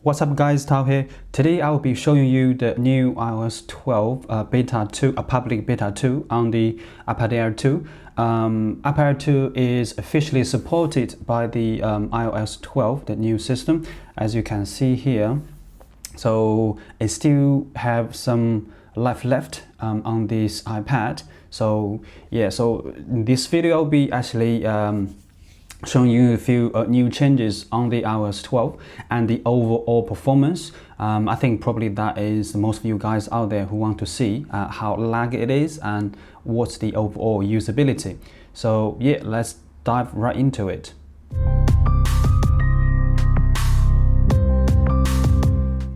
What's up guys, Tao here. Today I will be showing you the new iOS 12 beta 2, a public beta 2 on the iPad Air 2. iPad Air 2 is officially supported by the iOS 12, the new system, as you can see here. So it still have some life left on this iPad. So yeah, so in this video I'll be actually showing you a few new changes on the iOS 12 and the overall performance. I think probably that is most of you guys out there who want to see how laggy it is and what's the overall usability. So yeah, let's dive right into it.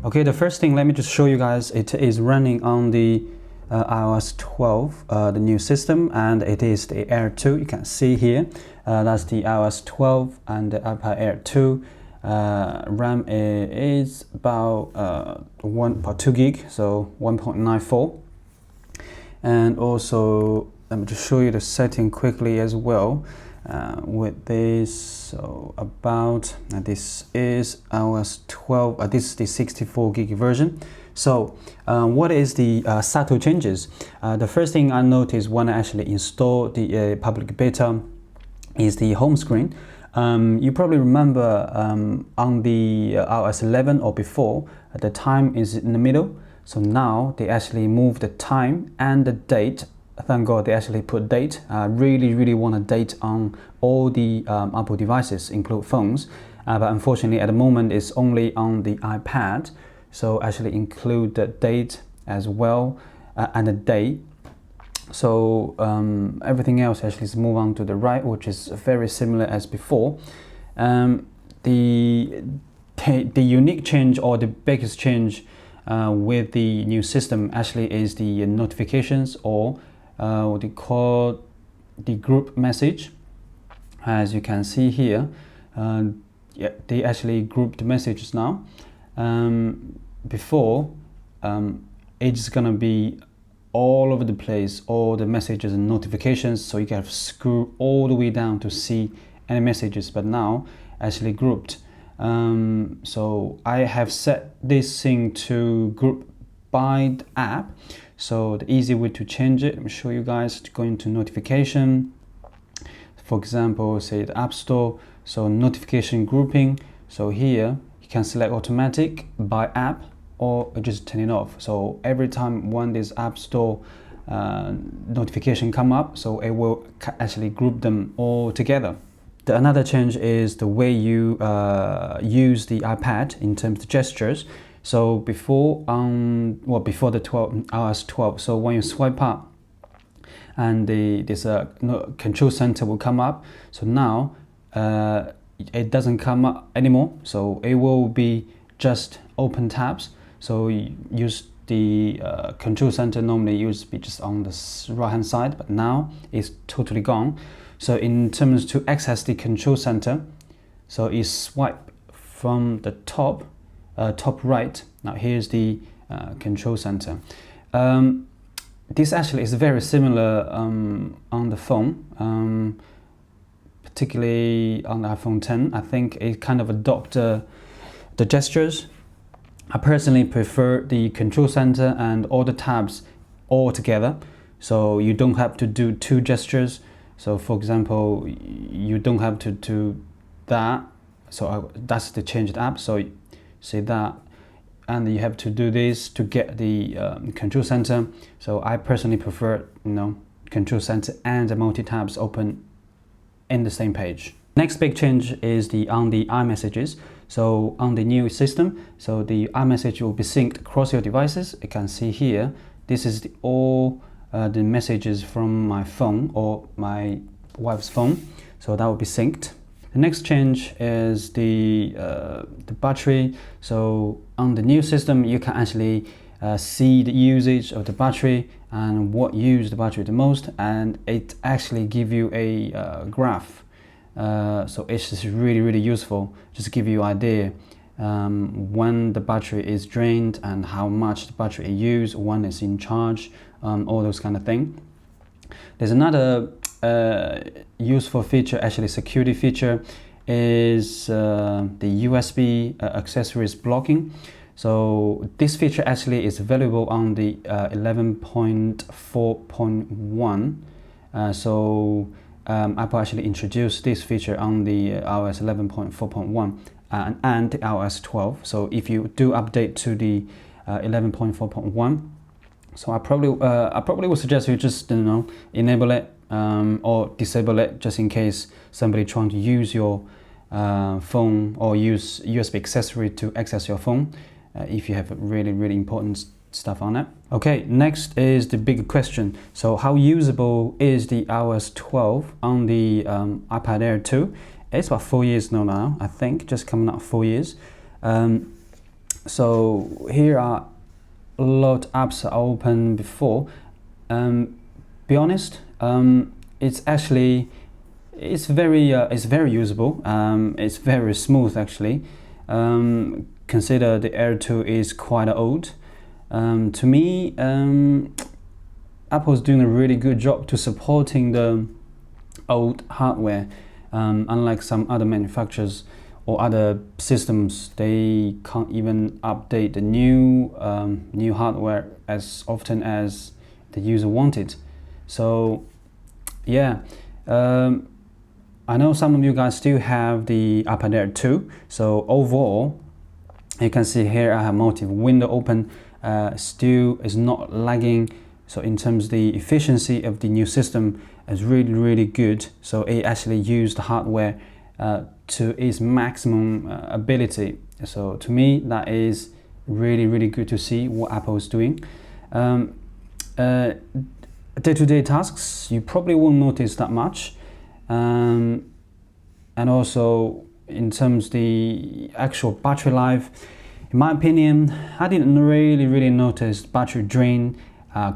Okay, the first thing, let me just show you guys, it is running on the iOS 12, the new system, and it is the Air 2. You can see here, that's the iOS 12 and the iPad Air 2. RAM is about 2 gig, so 1.94. And also, let me just show you the setting quickly as well. With this, so about this is iOS 12. This is the 64 gig version. So what is the subtle changes? The first thing I noticed when I actually installed the public beta is the home screen. You probably remember on the iOS 11 or before, the time is in the middle. So now they actually move the time and the date. Thank God they actually put date. I really want a date on all the Apple devices, include phones. But unfortunately at the moment it's only on the iPad. So actually include the date as well and the day. So everything else actually is move on to the right, which is very similar as before. The unique change or the biggest change with the new system actually is the notifications, or what they call the group message. As you can see here, yeah, they actually grouped the messages now. Before, it's gonna be all over the place, all the messages and notifications, so you can scroll all the way down to see any messages, but now actually grouped. So I have set this thing to group by the app. So the easy way to change it, let me show you guys. To go into notification, for example, say the App Store, so notification grouping. So here you can select automatic by app or just turn it off. So every time when this App Store notification come up, so it will actually group them all together. Another change is the way you use the iPad in terms of gestures. So before before the iOS 12, so when you swipe up and this control center will come up, so now it doesn't come up anymore, so it will be just open tabs. So you use the control center normally used to be just on the right hand side, but now it's totally gone. So in terms to access the control center, so you swipe from the top right. Now here's the control center. This actually is very similar on the phone, particularly on the iPhone 10. I think it kind of adopt the gestures. I personally prefer the control center and all the tabs all together, so you don't have to do two gestures. So for example, you don't have to do that. So that's the changed app. So say that, and you have to do this to get the control center. So I personally prefer, control center and the multi-tabs open in the same page. Next big change is on the iMessages. So on the new system, so the iMessage will be synced across your devices. You can see here, this is all the messages from my phone or my wife's phone. So that will be synced. The next change is the battery. So on the new system, you can actually see the usage of the battery and what used the battery the most, and it actually give you a graph. So it's just really useful, just to give you an idea when the battery is drained and how much the battery is used, when it's in charge, all those kind of things. There's another useful feature, actually security feature, is the USB accessories blocking. So this feature actually is available on the 11.4.1. Apple actually introduced this feature on the iOS 11.4.1 and the iOS 12. So if you do update to the 11.4.1, so I probably would suggest you just enable it or disable it, just in case somebody trying to use your phone or use USB accessory to access your phone if you have really important stuff on it. Okay, next is the big question. So how usable is the iOS 12 on the iPad Air 2? It's about 4 years now, I think, just coming up 4 years. So here are a lot of apps are open before. Be honest, it's very usable. It's very smooth actually. Consider the Air 2 is quite old. To me, Apple's doing a really good job to supporting the old hardware. Unlike some other manufacturers or other systems, they can't even update the new hardware as often as the user wanted. So yeah, I know some of you guys still have the iPad Air 2. So overall, you can see here I have multi-window open. Still is not lagging. So in terms of the efficiency of the new system is really good. So it actually used the hardware to its maximum ability. So to me, that is really good to see what Apple is doing. Day-to-day tasks, you probably won't notice that much. And also in terms of the actual battery life, in my opinion, I didn't really notice battery drain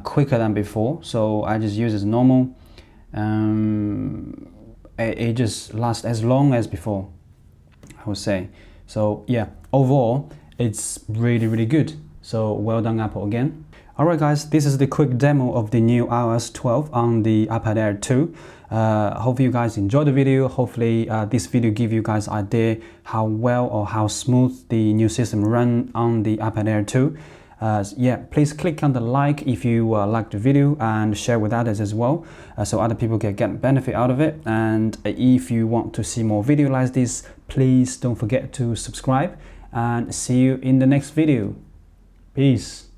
quicker than before. So I just use it as normal. It just lasts as long as before, I would say. So yeah, overall, it's really good. So well done, Apple, again. Alright guys, this is the quick demo of the new iOS 12 on the iPad Air 2. Hopefully you guys enjoyed the video. Hopefully this video give you guys idea how well or how smooth the new system run on the iPad Air 2. Yeah, please click on the like if you like the video and share with others as well, so other people can get benefit out of it. And if you want to see more video like this, please don't forget to subscribe, and see you in the next video. Peace.